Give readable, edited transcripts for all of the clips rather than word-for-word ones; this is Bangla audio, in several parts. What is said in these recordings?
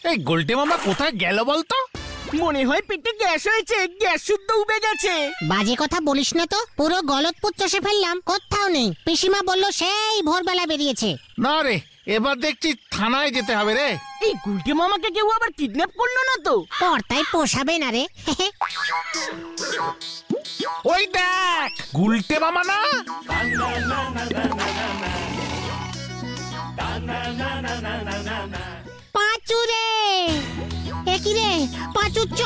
এই গুলটে মামা কোথায় গেল বলতো? মনে হয় পেটে গ্যাস হয়েছে, গ্যাস শুদ্ধ উবে গেছে। বাজে কথা বলিস না তো, পুরো গলতপুর চষে ফেললাম, কোথাও নেই। পিসিমা বলল সেই ভোরবেলা বেরিয়েছে। না রে, এবার দেখছি থানায় যেতে হবে রে। এই গুলটে মামাকে কেউ আবার কিডন্যাপ করলো না তো? পর্দায় পোষাবে না রে। ওই দেখ গুলটে মামা না? পাঁচু রে, একই রে পাঁচু চ।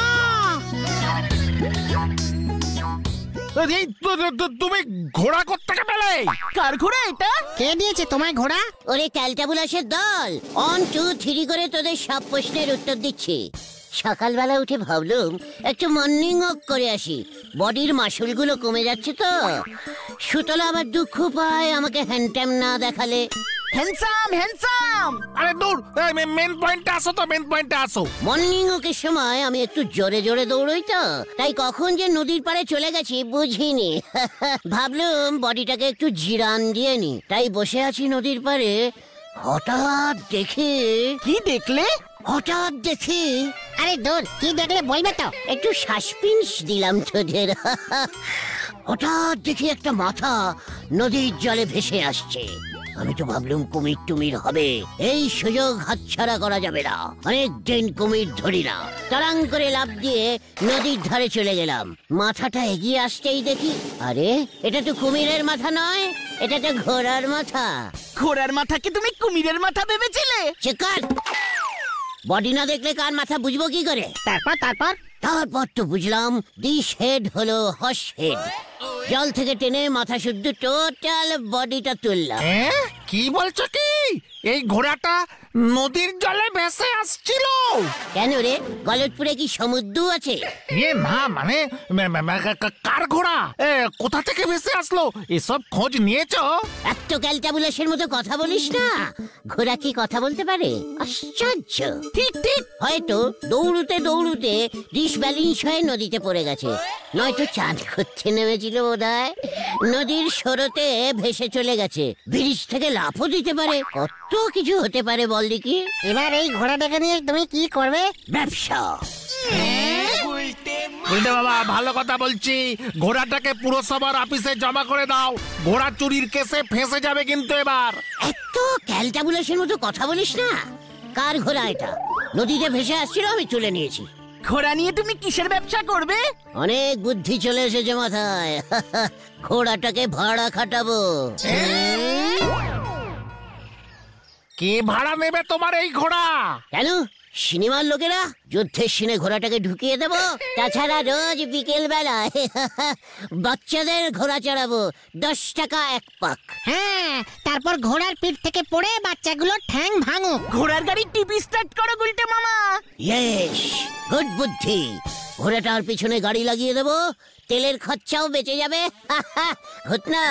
তুমি ঘোড়া কোত্থেকে পেলে? কার ঘোড়া এটা? কে দিয়েছে তোমায় ঘোড়া? ওরে ক্যালটাবুলাসের দল, 1 2 3 করে তোদের সব প্রশ্নের উত্তর দিচ্ছি। সকালবেলা উঠে ভাবলুম একটু মর্নিং ওয়াক করে আসি, বডির মাসুলগুলো কমে যাচ্ছে তো। সুতলা আবার দুঃখ পায় আমাকে হ্যান্ডটাম না দেখালে। Handsome handsome. আরে দূর, মেন পয়েন্টে আসো তো, মেন পয়েন্টে আসো। মর্নিং ওয়াকের সময় আমি একটু জোরে জোরে দৌড়ই তো, তাই কখন যে নদীর পাড়ে চলে গেছি বুঝিনি। ভাবলুম বডিটাকে একটু জিরান দিয়ে নি, তাই বসে আছি নদীর পাড়ে। হঠাৎ দেখি। কি দেখলে? হঠাৎ দেখি। আরে দূর, কি দেখলে বলবে তো? একটু সাসপেন্স দিলাম তোদের। হঠাৎ দেখি একটা মাথা নদীর জলে ভেসে আসছে। আমি তো ভাবলুম কুমির টুমির হবে, এই সুযোগ হাতছাড়া করা যাবে না। অনেক দিন কুমির ধরি না। তাড়াং করে লাফ দিয়ে নদীর ধারে চলে গেলাম। মাথাটা এগিয়ে আসতেই দেখি, আরে এটা তো কুমিরের মাথা নয়, এটা তো ঘোড়ার মাথা। ঘোড়ার মাথাকে তুমি কুমিরের মাথা ভেবেছিলে? চিকার, বডি না দেখলে কার মাথা বুঝবো কি করে? তারপর তো বুঝলাম ডিশ হেড হলো হর্স হেড। জল থেকে টেনে মাথা শুদ্ধ টোটাল বডিটা তুললাম। কি বলছো কি? এই ঘোড়াটা নদীর জলে ভেসে আসছিল? কেন রে, গলতপুরে কি সমুদ্র আছে? না মানে কার ঘোড়া, কোথা থেকে ভেসে আসলো এসব খোঁজ নিয়েছো? এত ক্যালটাবুলাসের মতো কথা বলিস না। ঘোড়া কি কথা বলতে পারে? আশ্চর্য। ঠিক ঠিক, হয়তো দৌড়ুতে দৌড়ুতে ডিশ ব্যালেন্স হয়ে নদীতে পড়ে গেছে, নয়তো চাঁদ করতে নেমেছিল বোধহয়। নদীর স্রোতে ভেসে চলে গেছে। ব্রিজ থেকে লাফও দিতে পারে, কত কিছু হতে পারে বল দেখি। এবার এই ঘোড়াটাকে নিয়ে তুমি কি করবে? ব্যবসা। বুঝলে বাবা, ভালো কথা বলছি, ঘোড়াটাকে পুরসভার অফিসে জমা করে দাও। ঘোড়া চুরির কেসে ফেঁসে যাবে কিন্তু এবার। এত ক্যালটাবুলাসের মতো কথা বলিস না। কার ঘোড়া এটা? নদীতে ভেসে আসছিল, আমি তুলে নিয়েছি। ঘোড়া নিয়ে তুমি কিসের ব্যবসা করবে? অনেক বুদ্ধি চলে এসেছে মাথায়। ঘোড়াটাকে ভাড়া খাটাবো। কে ভাড়া নেবে তোমার এই ঘোড়া? কেন, সিনেমার লোকেরা? যুদ্ধের সিনে ঘোড়াটাকে ঢুকিয়ে দেবো। তাছাড়া রোজ বিকেল বেলায় বাচ্চাদের ঘোড়া চড়াবো, 10 টাকা 1 পাক। হ্যাঁ, তারপর ঘোড়ার পিঠ থেকে পড়ে বাচ্চাগুলোর ঠ্যাং ভাঙো। ঘোড়ার গাড়ি টিভি স্টার্ট করো গুলটে মামা। ইয়েস, গুড বুদ্ধি। ঘোড়াটার পিছনে গাড়ি লাগিয়ে দেবো, তেলের খরচাও বেঁচে যাবে। ঘটনা,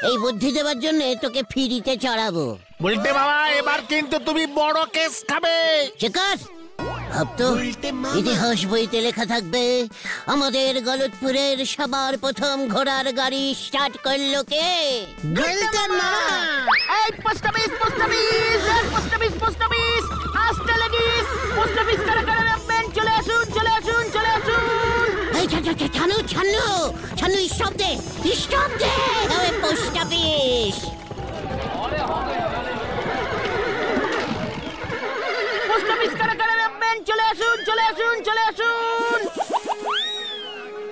এই বুদ্ধি দেওয়ার জন্য তোকে ফ্রিতে চড়াবো। বলতে বাবা, এবার কিন্তু তুমি বড় কেস খাবে। চিকার, ভাবতো ইতিহাস বইতে লেখা থাকবে আমাদের গলতপুরের সবার প্রথম ঘোড়ার গাড়ি স্টার্ট করলো কে? গুলটে মামা। এই পোস্ট অফিস আসতে লাগিস। পোস্ট অফিস কারা রাখবেন? চলে আসুন। এই ছানু স্টপ দে। ওই পোস্ট অফিস। পোস্ট অফিস কারা রাখবেন? চলে আসুন।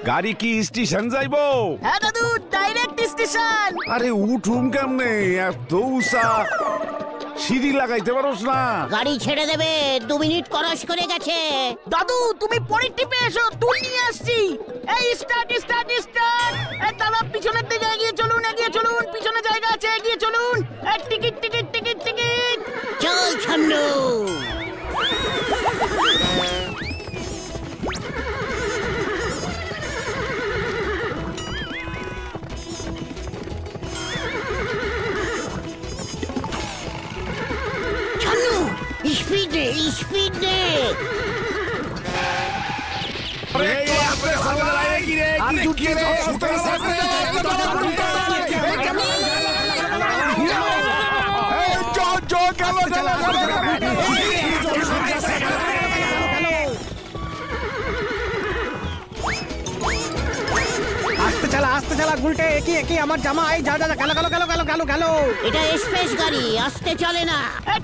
গাড়ি কি স্টেশন যাইবো? হ্যাঁ দাদু, ডাইরেক্ট স্টেশন। আরে উঠুম কেমনে, এত উষা সিঁড়ি লাগাইতে পারোস না? গাড়ি ছেড়ে দেবে, 2 মিনিট ক্রস করে গেছে। দাদু তুমি পরের টিপে এসো, তুই নিয়ে আসছি। এই স্টার্ট। এই দাদা পিছনের দিকে এগিয়ে চলুন। পিছনে জায়গা আছে, এগিয়ে চলুন। টিকিট। চল ছান্নু। স্পিড দে। আস্তে চালা গুলটে, একই আমার জামা, এই যা গেল। এটা এক্সপ্রেস গাড়ি, আস্তে চলে না।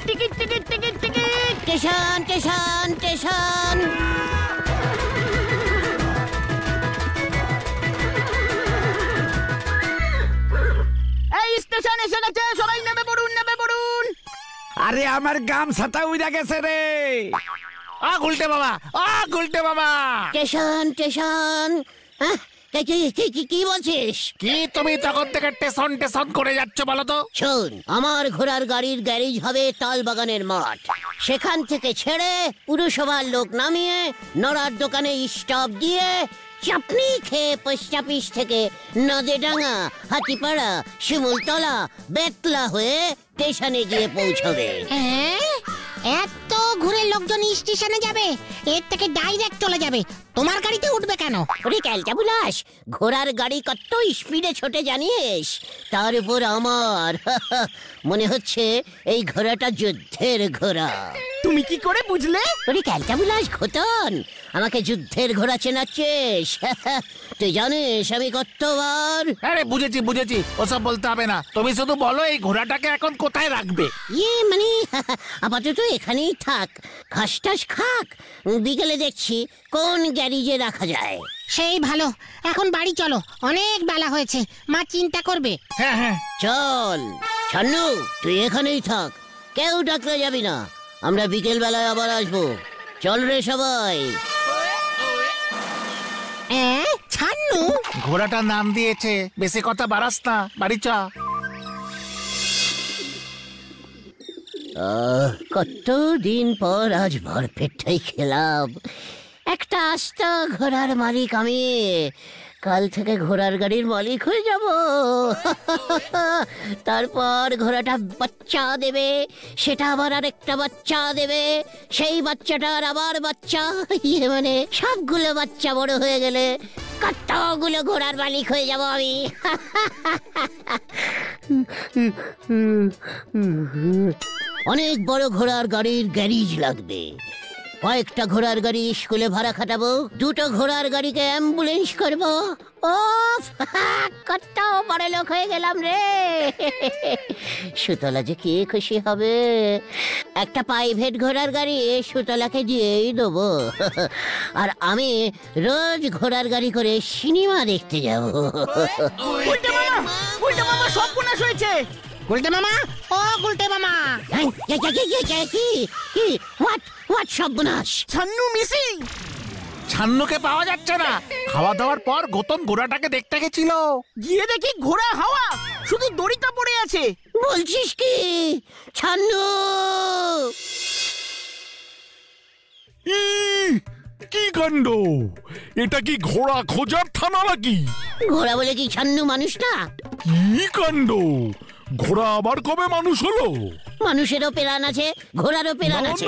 Ticket ticket ticket ticket. Station. এই স্টেশন এসে গেছে, সবাই নেমে পড়ুন। আরে আমার গামছাটা উইরা গেছে রে। গুলটে মামা স্টেশন। কি বলছিস? কি তুমি তখন থেকে টেশন করে যাচ্ছ বলো তো? শোন, আমার ঘোড়ার গাড়ির গ্যারেজ হবে তালবাগানের মাঠ। সেখান থেকে ছেড়ে পুরসভার লোক নামিয়ে নড়ার দোকানে স্টপ দিয়ে চাপনি খেয়ে পোস্ট অফিস থেকে নদেডাঙ্গা, হাতিপাড়া, শিমুলতলা, বেতলা হয়ে স্টেশনে গিয়ে পৌঁছবে। এত ঘুরে লোকজন স্টেশনে যাবে, এর থেকে ডাইরেক্ট চলে যাবে। তোমার গাড়িতে উঠবে কেন? ওরে ক্যালটা বুলাস, ঘোড়ার গাড়ি কত স্পিডে ছোটে জানিস? তার উপর আমার মনে হচ্ছে এই ঘোড়াটা যুদ্ধের ঘোড়া। তুমি কি করে বুঝলে? ওরে ক্যালটা বুলাস খোতন, আমাকে যুদ্ধের ঘোড়া চেনাচ্ছিস? তুই জানিস আমি কতবার? আরে বুঝেছি, ওসব বলতে হবে না। তুমি শুধু বলো এই ঘোড়াটাকে এখন কোথায় রাখবে? মানে আপাতত এখানেই থাক, ঘাসটাস খাক, বিকেলে দেখছি কোন গ্যারেজে রাখা যায়। সেই ভালো, এখন বাড়ি চলো, অনেক বেলা হয়েছে, মা চিন্তা করবে। হ্যাঁ। চল ছান্নু, তুই এখানেই থাক, কেউ ডাকলে যাবি না। আমরা বিকেল বেলায় আবার আসবো। চল রে সবাই। ছান্নু ঘোড়াটার নাম দিয়েছে, বেশি কথা বাড়াস না, বাড়ি চ। কতদিন পর আজ ভরপেটটাই খেলাম। একটা আস্ত ঘোড়ার মালিক আমি, কাল থেকে ঘোড়ার গাড়ির মালিক হয়ে যাব। তারপর ঘোড়াটা বাচ্চা দেবে, সেটা আবার আরেকটা বাচ্চা দেবে, সেই বাচ্চাটার আবার বাচ্চা, মানে সবগুলো বাচ্চা বড় হয়ে গেলে কতগুলো ঘোড়ার মালিক হয়ে যাব আমি। অনেক বড় ঘোড়ার গাড়ির গ্যারেজ লাগবে। কয়েকটা ঘোড়ার গাড়ি স্কুলে ভাড়া খাটাবো, দুটো ঘোড়ার গাড়িকে অ্যাম্বুলেন্স করবো। কত বড় লোক হয়ে গেলাম রে। সুতলা যে কি খুশি হবে। একটা প্রাইভেট ঘোড়ার গাড়ি সুতলাকে দিয়েই দেবো, আর আমি রোজ ঘোড়ার গাড়ি করে সিনেমা দেখতে যাবো। উল্টে মামা সর্বনাশ হয়েছে। গুলটে মামা, গুলটে মামা, কি হোয়াট সর্বনাশ? ছান্নু মিসিং। ছান্নুকে পাওয়া যাচ্ছে না। খাওয়া দাওয়ার পর গৌতম ঘোড়াটাকে দেখতে গেছিল, গিয়ে দেখি ঘোড়া হাওয়া, শুধু দড়িটা পড়ে আছে। বলছিস কি? ছান্নু কি কাণ্ড! এটা কি ঘোড়া খোঁজার থানা নাকি? ঘোড়া বলে কি ছান্নু মানুষ না? কি কাণ্ড! ঘোড়া আবার কবে মানুষ হলো? মানুষেরও প্রাণ আছে, ঘোড়ারও প্রাণ আছে।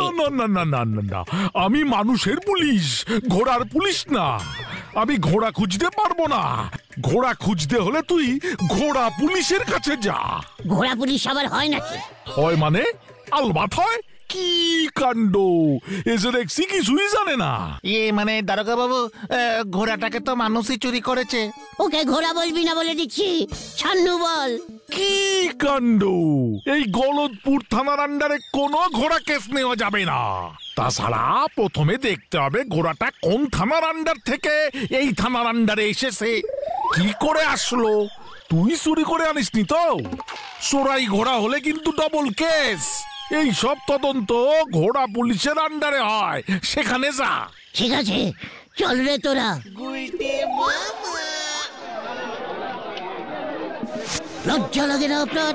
না, আমি মানুষের পুলিশ, ঘোড়ার পুলিশ না। আমি ঘোড়া খুঁজতে পারবো না। ঘোড়া খুঁজতে হলে তুই ঘোড়া পুলিশের কাছে যা। ঘোড়া পুলিশ আবার হয় নাকি? হয় মানে? আলবাত হয়। কি কাণ্ড! এসে দেখছি কিছুই জানে না। মানে দারোগা বাবু, ঘোড়াটাকে তো মানুষই চুরি করেছে। ওকে ঘোড়া বলবি না বলে দিচ্ছি, ছান্নু বল। কি কাণ্ড! এই গলদপুর থানার আন্ডারে কোনো ঘোড়া কেস নেওয়া যাবে না। তাছাড়া প্রথমে দেখতে হবে ঘোড়াটা কোন থানার আন্ডার থেকে এই থানার আন্ডারে এসেছে, কি করে আসলো। তুই চুরি করে আনিসনি তো? চোরাই ঘোড়া হলে কিন্তু ডবল কেস। এই সব তদন্ত ঘোড়া পুলিশের আন্ডারে হয়, সেখানে যা। ঠিক আছে, চল রে তোরা। লজ্জা লাগে না আপনার?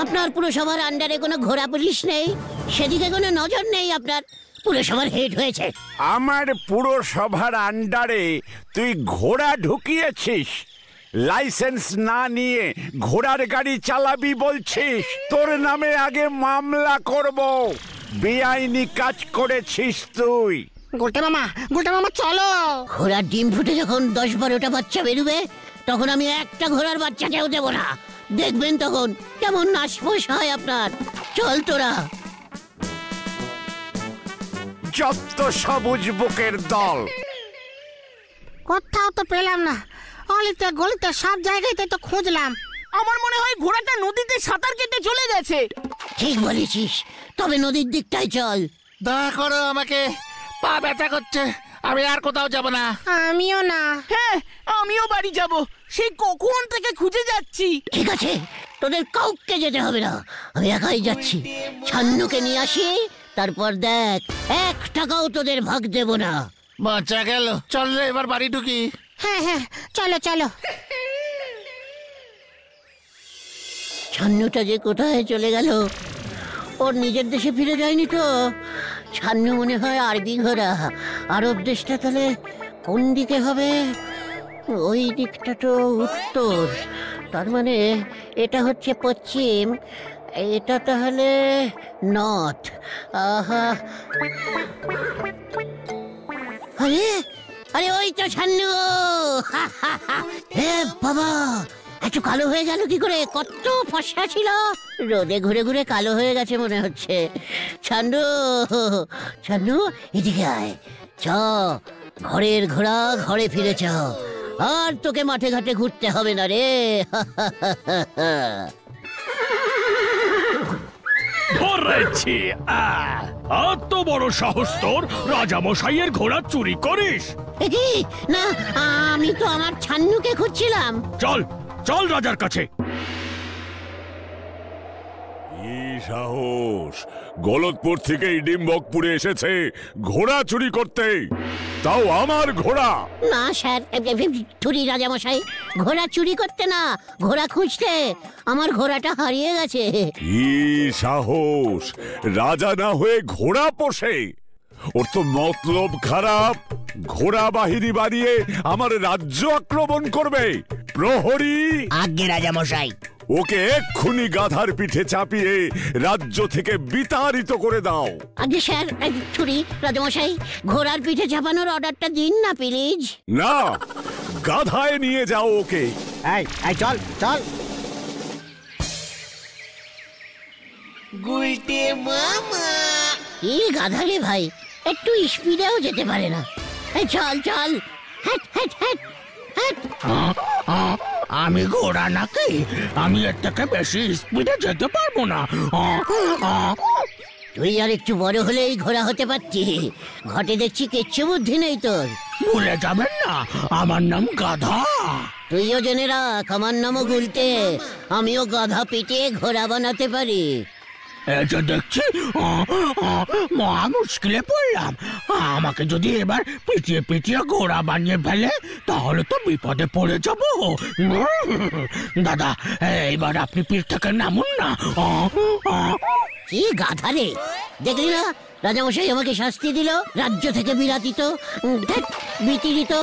আপনার পুরসভার আন্ডারে কোনো ঘোড়া পুলিশ নেই, সেদিকে কোনো নজর নেই আপনার। পুরসভার হেড হয়েছে। আমার পুরসভার আন্ডারে তুই ঘোড়া ঢুকিয়েছিস, লাইসেন্স না নিয়ে ঘোড়ার গাড়ি চালাবি বলছিস? তোর নামে আগে মামলা করব। বেআইনি কাজ করেছিস তুই। গুলটে মামা চলো। ঘোড়ার ডিম ফুটে যখন 10-12টা বাচ্চা বেরোবে, তখন আমি একটা ঘোড়ার বাচ্চাকেও দেবো না। দেখবেন তখন কেমন নাশফোস হয় আপনার। চল তোরা। যত সবুজ বুকের দল। কোথাও তো পেলাম না, অলিতে গলিতে সব জায়গাতে তো খুঁজলাম। আমার মনে হয় ঘোড়াটা নদীতে সাঁতার কেটে চলে গেছে। ঠিক বলেছিস, তবে নদীর দিকটাই চল। দয়া করো আমাকে, পা ব্যথা করছে, আমি আর কোথাও যাব না। আমিও না। হ্যাঁ, আমিও বাড়ি যাব, সেই কখন থেকে খুঁজে যাচ্ছি। ঠিক আছে, তোদের কাউকে যেতে হবে না, আমি একাই যাচ্ছি। ছান্নুকে নিয়ে আসি, তারপর দেখ 1 টাকাও তোদের ভাগ দেব না। বাঁচা গেল, চল রে এবার বাড়ি ঢুকি। হ্যাঁ হ্যাঁ, চলো চলো। ছান্নুটা যে কোথায় চলে গেল, ওর নিজের দেশে ফিরে যায়নি তো? ছান্নু মনে হয় আরবি ঘোড়া। আরব দেশটা তাহলে কোন দিকে হবে? ওই দিকটা তো উত্তর, তার মানে এটা হচ্ছে পশ্চিম, এটা তাহলে নর্থ। আহা, আরে আরে ওই তো ছান্নু! হে বাবা, এত কালো হয়ে গেল কি করে? কত ফর্সা ছিল, রোদে ঘুরে ঘুরে কালো হয়ে গেছে মনে হচ্ছে। ছান্নু, ছান্নু এদিকে আয়, চ, ঘরের ঘোড়া ঘরে ফিরে চ, আর তোকে মাঠে ঘাটে ঘুরতে হবে না রে। ধরেছি, এত বড় সাহস তোর, রাজামশাইয়ের ঘোড়া চুরি করিস? কি না, আমি তো আমার ছান্নুকে খুঁজছিলাম। চল চল রাজার কাছে। কি সাহস, গলতপুর থেকে ডিম্বকপুরে এসেছে ঘোড়া চুরি করতে, তাও আমার ঘোড়া। না স্যার, চুরি রাজামশাই, ঘোড়া চুরি করতে না, ঘোড়া খুঁজতে। আমার ঘোড়াটা হারিয়ে গেছে। কি সাহস, রাজা না হয়ে ঘোড়া পোষে? ওর তো মতলব খারাপ, ঘোড়া বাহিনী বানিয়ে আমার রাজ্য আক্রমণ করবে। প্রহরী! আজ্ঞে রাজামশাই। ওকে এক্ষুনি গাধার পিঠে চাপিয়ে রাজ্য থেকে বিতাড়িত করে দাও। আগে স্যার, চুরি রাজামশাই, ঘোড়ার পিঠে চাপানোর অর্ডারটা দিন না প্লিজ। না, গাধায় নিয়ে যাও ওকে। এই এই চল চল। কি গাধা রে ভাই, একটু স্পিডেও যেতে পারে না। এই চল চল, হ্যাট হ্যাট হ্যাট হ্যাট। আমি ঘোড়া নাকি? আমি এর থেকে বেশি স্পিডে যেতে পারবো না। তুই আর একটু বড় হলেই ঘোড়া হতে পারতি। ঘটে দেখছি কিচ্ছু বুদ্ধি নেই তোর। ভুলে যাবেন না, আমার নাম গাধা। তুইও জেনে রাখ, আমার নামও গুলতে। আমিও গাধা পিটিয়ে ঘোড়া বানাতে পারি। এই যে দেখছি মহা মুশকিলে পড়লাম। আমাকে যদি এবার পিটিয়ে পিটিয়ে ঘোড়া বানিয়ে ফেলে, তাহলে তো বিপদে পড়ে যাব। দাদা, এইবার আপনি পিঠ থেকে নামুন না। কি গাধা রে, দেখলি না রাজামশাই আমাকে শাস্তি দিল, রাজ্য থেকে বিরাতিত, বিতিরিত,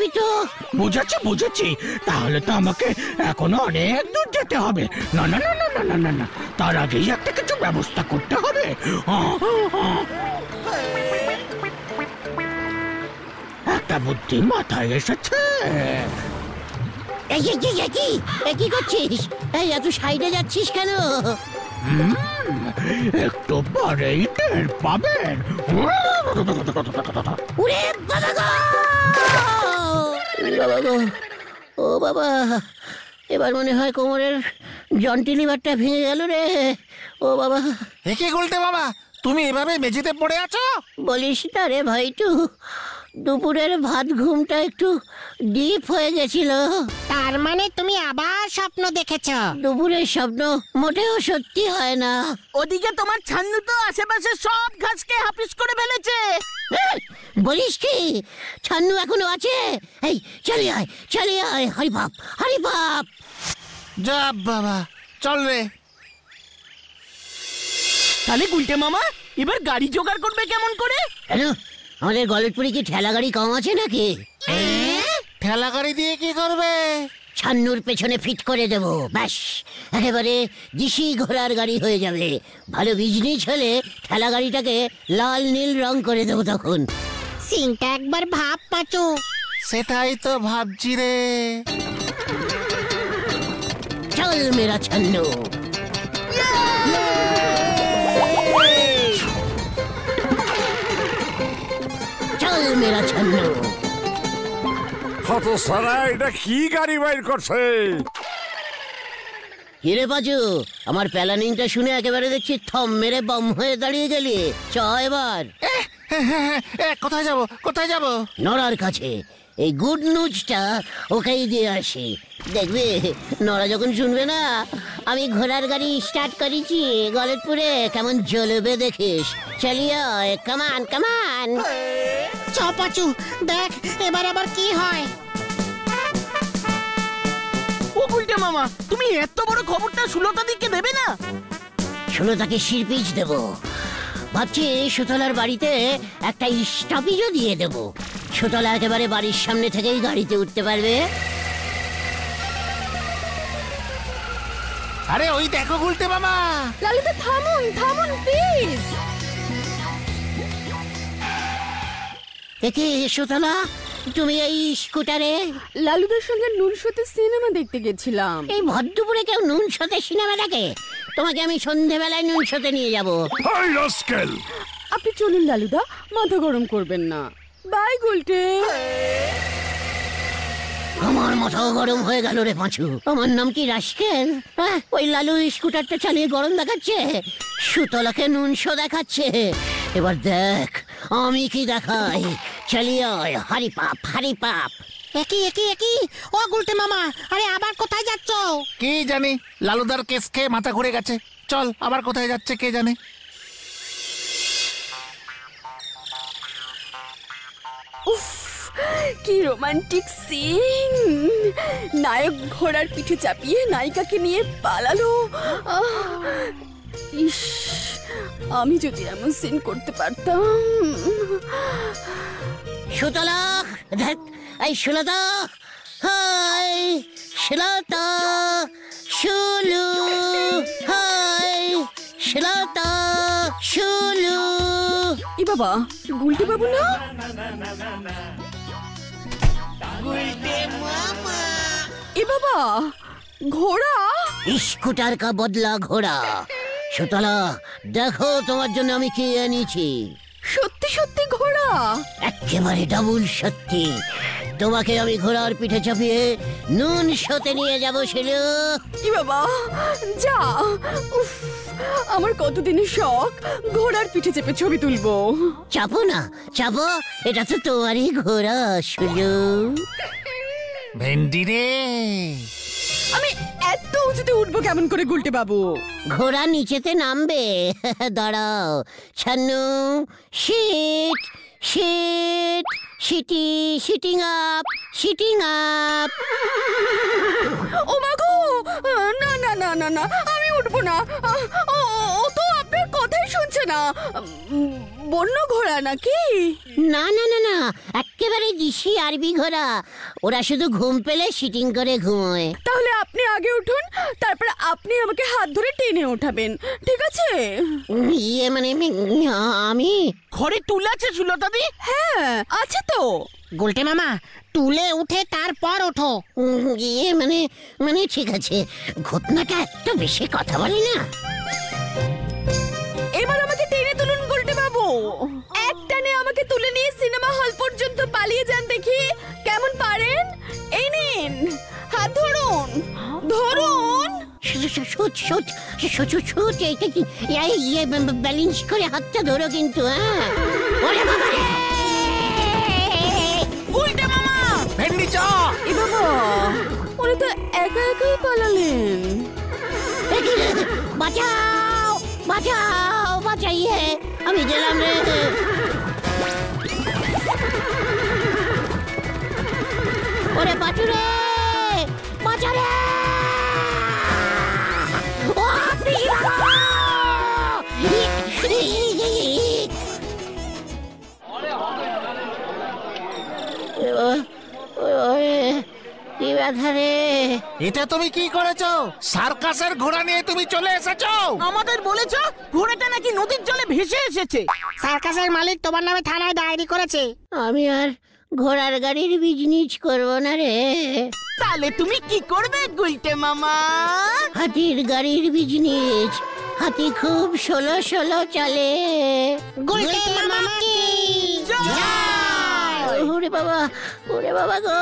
দিত। বুঝেছি বুঝেছি, তাহলে তো আমাকে এখনো অনেক দূর যেতে হবে। না না না না না না না না, তার আগেই একটা কিছু ব্যবস্থা করতে হবে। একটা বুদ্ধি মাথায় এসেছে। কি করছিস? এই এত সাইডে যাচ্ছিস কেন? একটু পরেই টের পাবেন। ওরে বাবা গো! বাবা গো, ও বাবা, এবার মনে হয় কোমরের জন্টিলিভারটা ভেঙে গেল রে। ও বাবা! একে গুলটে বাবা, তুমি এভাবে মেঝেতে পড়ে আছো? বলিস না রে ভাইটু, দুপুরের ভাত ঘুমটা একটু ডিপ হয়ে গেছিল। তার মানে তুমি আবার স্বপ্ন দেখেছো? দুপুরের স্বপ্ন মোটেও সত্যি হয় না। ওদিকে তোমার ছান্নু তো আশেপাশে সব ঘাসকে হাফিস করে ফেলেছে। বলিস কি, ছান্নু এখনো আছে? এই চলে আয়, হরি বাপ। যা বাবা, চল রে। তাহলে গুলটে মামা এবার গাড়ি জোগাড় করবে কেমন করে? কেন, আমাদের গলতপুরে কি ঠেলা গাড়ি কম আছে নাকি? ঠেলা গাড়ি দিয়ে কি করবে? ছান্নুর পেছনে ফিট করে দেব, ব্যাস একেবারে দিশি ঘোড়ার গাড়ি হয়ে যাবে। ভালো বিজনেস হলে ঠেলা গাড়িটাকে লাল নীল রং করে দেবো তখন। সিনটা একবার ভাব পাচু। সেটাই তো ভাবছি রে। চল মেরা ছান্নু। মেরা ছান্নু। কত সারা এটা কি গাড়ি বাইর করছে? কিরে পাচু, আমার প্ল্যানিংটা শুনে একেবারে দেখছি থম মেরে বম হয়ে দাঁড়িয়ে গেলি। চ এবার কোথায় যাব কোথায় যাব? নড়ার কাছে। এই গুড নিউজটা ওকেই দিয়ে আসি। দেখবে নড়া যখন শুনবে না আমি ঘোড়ার গাড়ি স্টার্ট করেছি গলতপুরে, কেমন জ্বলবে দেখিস। চলিও, কামান কামান। চ পাচু, দেখ এবার আবার কি হয়। ও গুলটে মামা, তুমি এত বড় খবরটা সুলতাদিকে দেবে না? সুলতাকে শিরপিচ দেব ভাবছি। সুতলার বাড়িতে একটা স্টপেজও দিয়ে দেব। সুতলা একেবারে বাড়ির সামনে থেকেই গাড়িতে উঠতে পারবে। আরে ওই দেখো গুলটে মামা। লালুদা থামুন থামুন প্লিজ। দেখি সুতলা, তুমি এই স্কুটারে? লালুদার সঙ্গে নুনশোতে সিনেমা দেখতে গেছিলাম। এই ভদ্রপুরে কেউ নুন শোতে সিনেমা দেখে? তোমাকে আমি সন্ধেবেলায় নুন শোতে নিয়ে যাবো। আপনি চলুন লালুদা, মাথা গরম করবেন না। বাই গুলটে। আমার মাথাও গরম হয়ে গেল রে পাঁচু। আমার নাম কি রাস্কেল? ওই লালু স্কুটারটা চালিয়ে গরম দেখাচ্ছে, সুতলাকে নুন শো দেখাচ্ছে। এবার দেখ আমি কি দেখাই। চালিয়ে হারি পাপ হারি পাপ। একই একই একই। ও গুলটে মামা, আরে আবার কোথায় যাচ্ছ? কি জানি, লালুদার কেস খেয়ে মাথা ঘুরে গেছে। চল, আবার কোথায় যাচ্ছে কে জানে। উফ, কি রোমান্টিক সিন। নায়ক ঘোড়ার পিঠে চাপিয়ে নায়িকাকে নিয়ে পালালো। ইস, আমি যদি এমন সিন করতে পারতাম। সুতলা, দেখ এই সুলতা, হাই সুলতা, সুলু, হাই সুলতা, সুলু। ই বাবা, গুলটে বাবু না? এ বাবা, ঘোড়া। স্কুটার কা বদলা ঘোড়া। সুতলা দেখো তোমার জন্য আমি কি এনেছি। সত্যি সত্যি ঘোড়া? একেবারে ডাবল সত্যি। তোমাকে আমি ঘোড়ার পিঠে চাপিয়ে নুন শোতে নিয়ে যাবো শিলু। ই বাবা, যা। উফ, আমার কতদিনের শখ ঘোড়ার পিঠে চেপে ছবি তুলবো। চাপো না চাপো, এটা তো তোমারই ঘোড়া শিলু। ভেন্ডি রে, আমি এত উঁচুতে উঠবো কেমন করে গুলটে বাবু? ঘোড়া নিচেতে নামবে। দাঁড়াও ছান্নু, শিট শিট শিটি, সিটিং আপ সিটিং আপ। ও মা গো, না না না না না, আমি উঠবো না। ও তো আপনার কথাই শুনছে না। বন্য ঘোড়া নাকি? না না না না, একেবারে দেশি আরবি ঘোড়া। ওরা শুধু ঘুম পেলে সিটিং করে ঘুমোয়। তাহলে আপনি আগে উঠুন, তারপরে আপনি আমাকে হাত ধরে টেনে ওঠাবেন, ঠিক আছে? ইয়ে মানে আমি ঘরে টুল আছে সুলতাদি? হ্যাঁ আছে তো। গুলটে মামা, টুলে উঠে তারপর ওঠো। ইয়ে মানে মানে ঠিক আছে, ঘটনাটা এত বেশি কথা বলি না। এবার আমাকে টেনে তুলুন গুলটে বাবু। একটানে আমাকে তুলে নিয়ে সিনেমা হল পর্যন্ত পালিয়ে যান দেখি, কেমন পারেন? এই নিন, হাত ধরুন ধরুন। ব্যালেন্স করে হাতটা ধরো কিন্তু। ওরে বাবা রে! গুলটে মামা, ভেন্ডি চ। এ বাবা, ওরা তো একা একাই পালালেন। বাঁচাও বাঁচাও বাঁচাইয়ে, আমি গেলাম রে। ওরে বাঁচু রে, বাঁচা রে। ও কি ব্যথা রে। এটা তুমি কি করেছো? সার্কাসের ঘোড়া নিয়ে তুমি চলে এসেছো? আমাদের বলেছ ঘোড়াটা নাকি নদীর জলে ভেসে এসেছে। সার্কাসের মালিক তোমার নামে থানায় ডায়েরি করেছে। আমি আর ঘোড়ার গাড়ির বিজনেস করবো না রে। তাহলে তুমি কি করবে গুলটে মামা? হাতির গাড়ির বিজনেস। হাতি খুব ষোলো ষোলো চলে। গুলটে মামা কি জয়। বাবা, ওরে বাবা গো।